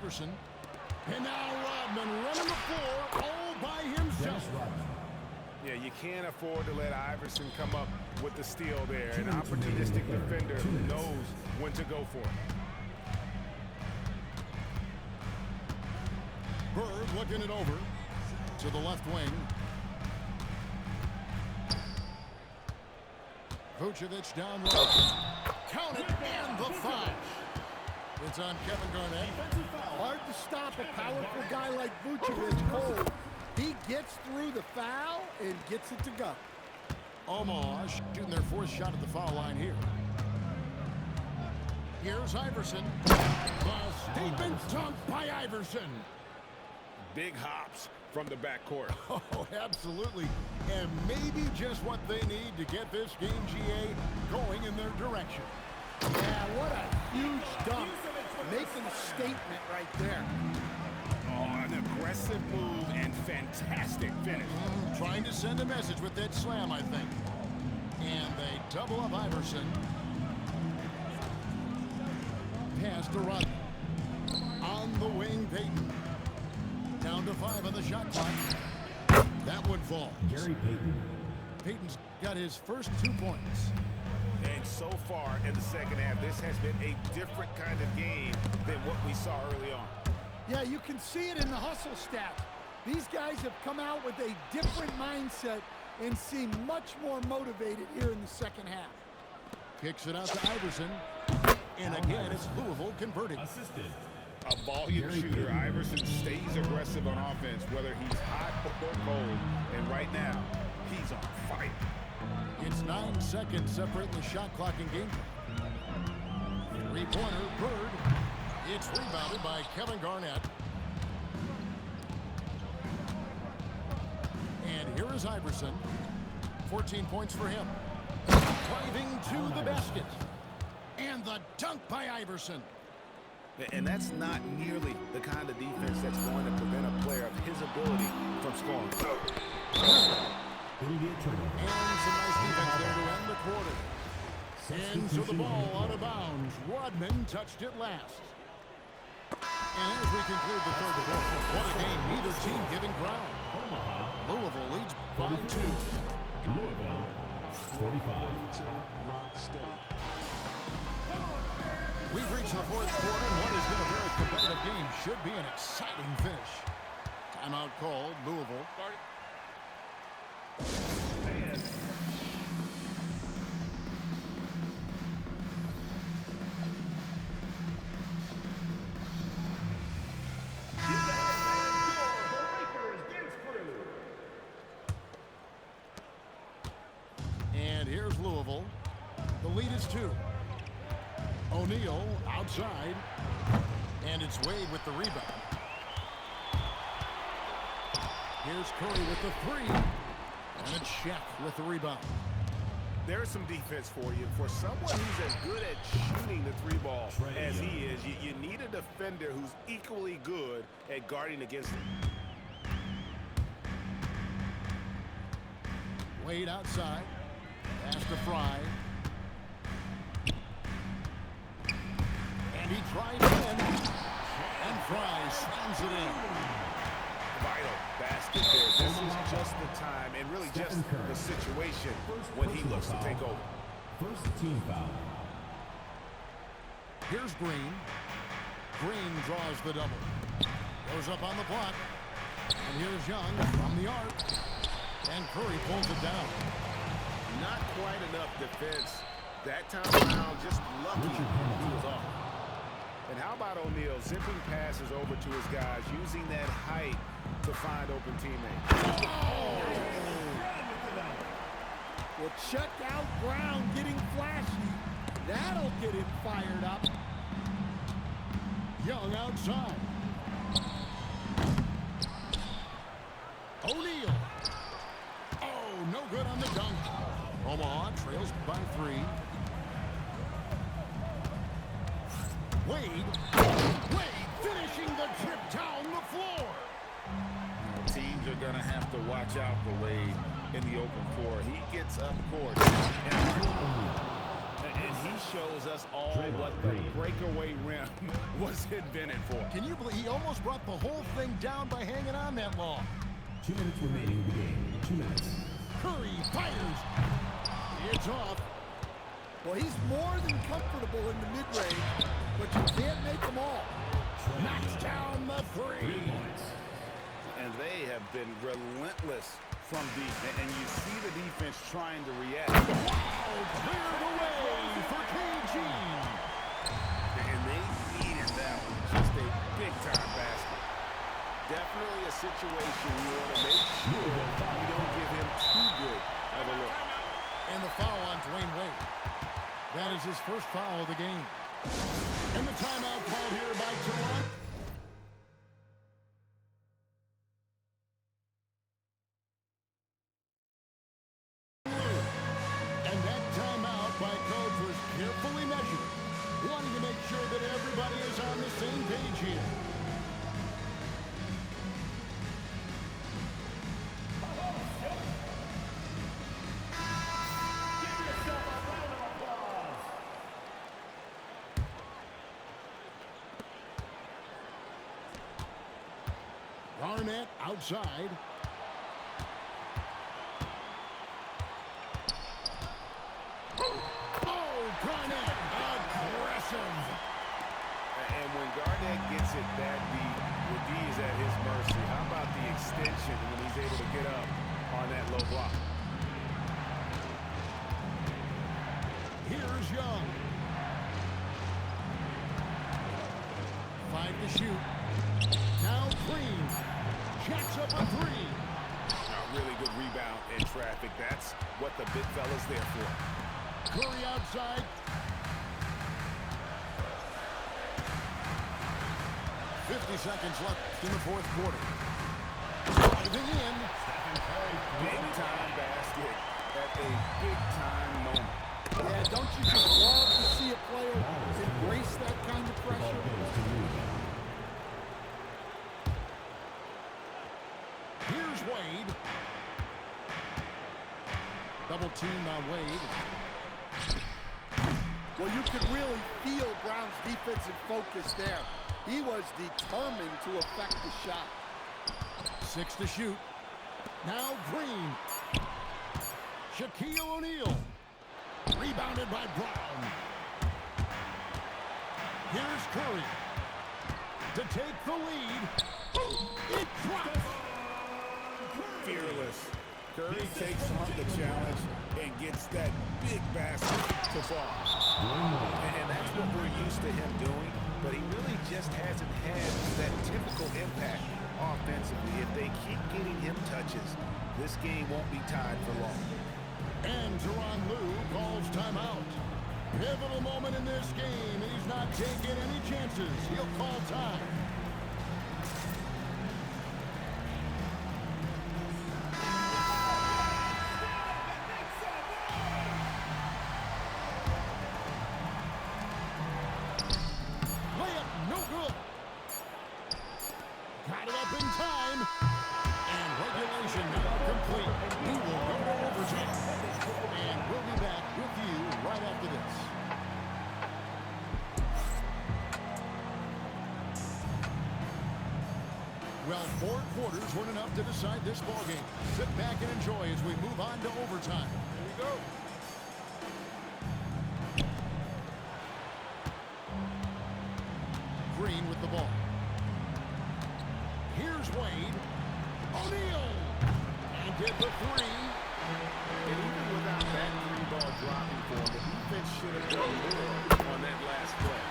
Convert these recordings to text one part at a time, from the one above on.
Iverson. And now Rodman running the floor all by himself. Yeah, you can't afford to let Iverson come up with the steal there. An opportunistic defender who knows when to go for it. Bird looking it over to the left wing. Vucevic down low. Count it, and the foul. It's on Kevin Garnett. Hard to stop a powerful guy like Vucevic cold. He gets through the foul and gets it to go. Omaha shooting their fourth shot at the foul line here. Here's Iverson. The statement dunk by Iverson. Big hops from the backcourt. Oh, absolutely. And maybe just what they need to get this game, GA, going in their direction. Yeah, what a huge dunk. Making a statement right there. Oh, an aggressive move and fantastic finish. Trying to send a message with that slam, I think. And they double up Iverson. Pass to Rodman. On the wing, Payton. Down to 5 on the shot clock. That one falls. Gary Payton. Payton's got his first 2 points. And so far in the second half, this has been a different kind of game than what we saw early on. Yeah, you can see it in the hustle stats. These guys have come out with a different mindset and seem much more motivated here in the second half. Kicks it out to Iverson. And again, it's Louisville converting. Assisted. A volume shooter. Iverson stays aggressive on offense, whether he's hot or cold. And right now, he's on fire. It's 9 seconds separating the shot clock and game clock. Three-pointer, Bird. It's rebounded by Kevin Garnett. And here is Iverson. 14 points for him. Driving to the basket. And the dunk by Iverson. And that's not nearly the kind of defense that's going to prevent a player of his ability from scoring. And some nice defense there to end the quarter. And so the ball out of bounds. Rodman touched it last. And as we conclude the third quarter, what a game. Neither team giving ground. Louisville leads by 2. Louisville, 45. We've reached the fourth quarter, and what has been a very competitive game should be an exciting finish. Timeout called, Louisville. And here's Louisville. The lead is 2. O'Neal outside, and it's Wade with the rebound. Here's Curry with the 3, and it's Shaq with the rebound. There's some defense for you. For someone who's as good at shooting the 3 ball as he is, you need a defender who's equally good at guarding against him. Wade outside, pass to Fry. He tried again, and Fry slams it in. Vital basket there. This is just the time, and really just the situation when he looks to take over. First team foul. Here's Green. Green draws the double. Goes up on the block. And here's Young from the arc. And Curry pulls it down. Not quite enough defense. That time around, just lucky he was off. And how about O'Neal zipping passes over to his guys, using that height to find open teammates. Oh! Well, check out Brown getting flashy. That'll get him fired up. Young outside. O'Neal. Oh, no good on the dunk. Omaha trails by 3. Wade finishing the trip down the floor. Teams are going to have to watch out for Wade in the open floor. He gets up court. And he shows us all what the breakaway rim was invented for. Can you believe he almost brought the whole thing down by hanging on that long? 2 minutes remaining in the game. 2 minutes. Curry fires. It's off. Well, he's more than comfortable in the mid-range, but you can't make them all. Knocks down the 3 three. points. And they have been relentless from deep. And you see the defense trying to react. Wow, cleared away for KG. And they needed that one. Just a big-time basket. Definitely a situation you want to make sure you don't give him too good of a look. And the foul on Dwayne Wade. That is his first foul of the game. And the timeout called here by Toronto. And that timeout by coach was carefully measured, wanting to make sure that everybody is on the same page here. Garnett outside. Oh, Garnett, aggressive. And when Garnett gets it that deep, the D is at his mercy. How about the extension when he's able to get up on that low block? Here's Young. 5 to shoot. Now Green. Jacks up a three. A really good rebound in traffic. That's what the big fella's there for. Curry outside. Seconds left in the fourth quarter. Driving in. Big-time basket at a big-time moment. Yeah, don't you just love to see a player embrace that kind of Ball pressure? goes to Louisville. Here's Wade. Double team on Wade. Well, you could really feel Brown's defensive focus there. He was determined to affect the shot. 6 to shoot. Now Green. Shaquille O'Neal. Rebounded by Brown. Here's Curry. To take the lead. It drops. Fearless. Curry takes on the challenge and gets that big basket to fall. And that's what we're used to him doing, but he really just hasn't had that typical impact offensively. If they keep getting him touches, this game won't be tied for long. And Tyronn Lue calls timeout. Pivotal moment in this game, and he's not taking any chances. He'll call time. Layup, no good. Got it up in time. And regulation now complete. We will go to overtime. And we'll be back with you right after this. Well, 4 quarters weren't enough to decide this ballgame. Sit back and enjoy as we move on to overtime. Here we go. Green with the ball. Here's Wade. O'Neal. And did the three. And even without that three ball dropping for him, the defense should have done more on that last play.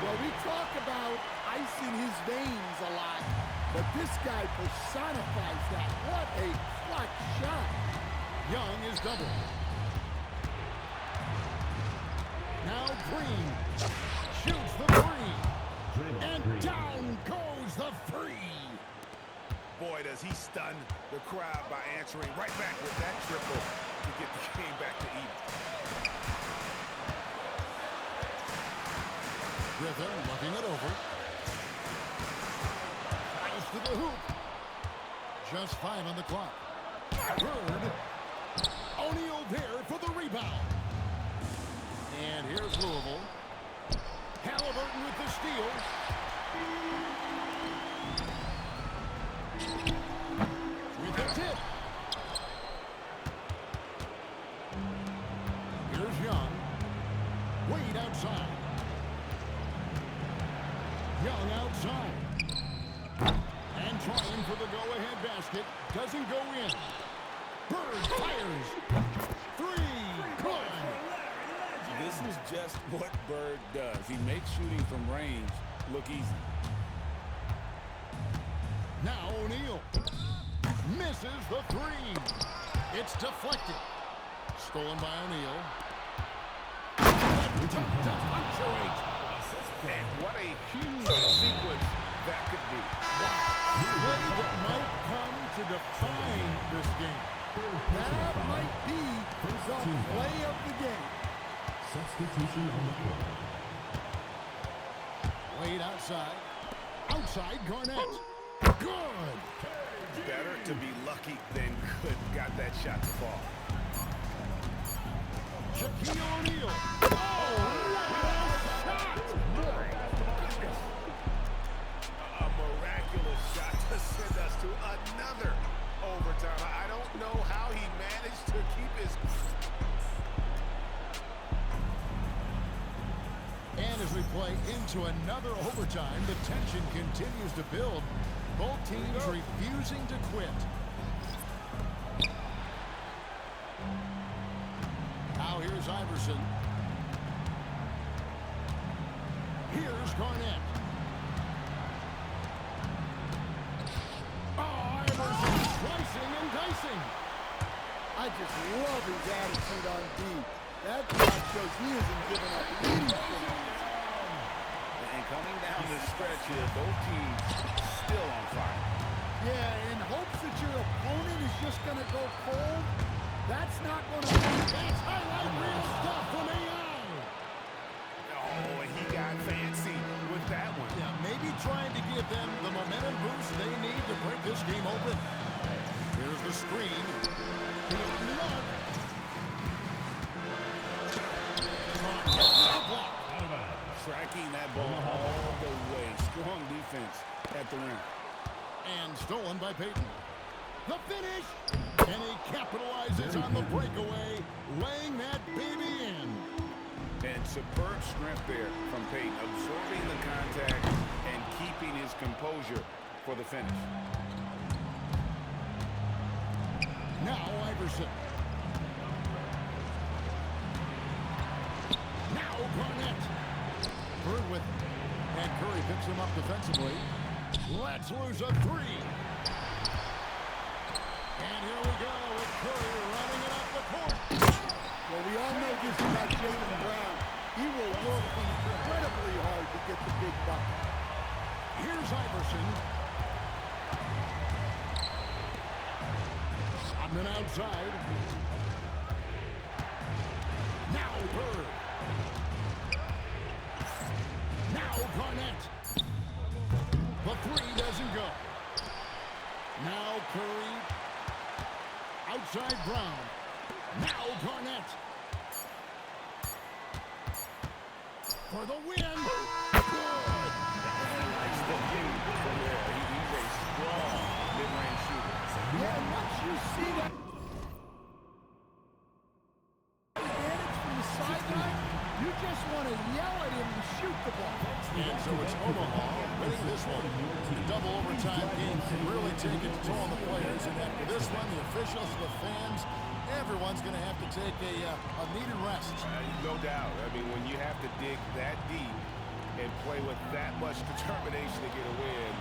Well, we talk about icing his veins a lot, but this guy personifies that. What a clutch shot. Young is double. Now Green shoots the three. And down goes the three. Boy, does he stun the crowd by answering right back with that triple to get the game back to even. Griffin looking it over. Pass to the hoop. Just 5 on the clock. Bird. O'Neal there for the rebound. And here's Louisville. Halliburton with the steal. With the tip. Here's Young. Wade outside. Young outside. And trying for the go-ahead basket. Doesn't go in. Bird fires. Three. Good. This is just what Bird does. He makes shooting from range look easy. Now O'Neal. Misses the three. It's deflected. Stolen by O'Neal. To punctuate. And what a huge sequence that could be. Play that might come to define this game. That might be the play of the game. Substitution on the court. Wade outside. Outside Garnett. Good. Better to be lucky than good. Got that shot to fall. Shaquille O'Neal. Oh, what a shot! A miraculous shot to send us to another overtime. I don't know how he managed to keep his... And as we play into another overtime, the tension continues to build. Both teams refusing to quit. Now here's Iverson. Here's Garnett. Oh, Iverson slicing and dicing. I just love his attitude on D. That shot shows he isn't giving up anything. And coming down the stretch here, both teams still on fire. Yeah, in hopes that your opponent is just going to go cold, that's not going to happen. That's highlight reel stuff from AI. Oh, and he got fancy with that one. Yeah, maybe trying to give them the momentum boost they need to break this game open. Here's the screen. Tracking that ball all the way. Strong defense at the rim. And stolen by Payton. The finish! And he capitalizes on the breakaway, laying that baby in. And superb strength there from Payton, absorbing the contact and keeping his composure for the finish. Now Iverson. Now Garnett. Bird with it. And Curry picks him up defensively. Let's lose a three. And here we go with Curry running it up the court. Well, we all know this about Jaylen Brown. He will work incredibly hard to get the big bucket. Here's Iverson. Rodman outside. Now Bird. Now Garnett. The three doesn't go. Now Curry. Outside Brown. Now Garnett. For the win. Good. Nice looking from there. He's a strong mid-range shooter. Yeah, once you see that advantage from the sideline, you just want to yell at him to shoot the ball. And so it's Omaha winning this one. The double overtime game can really take its toll on the players. And after this one, the officials, the fans, everyone's going to have to take a needed rest. No doubt. I mean, when you have to dig that deep and play with that much determination to get a win,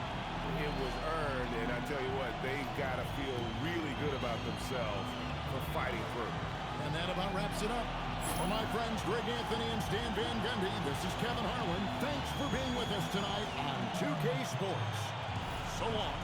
it was earned. And I tell you what, they got to feel really good about themselves for fighting through. And that about wraps it up. For my friends Greg Anthony and Stan Van Gundy, this is Kevin Harlan. Thanks for being with us tonight on 2K Sports. So long.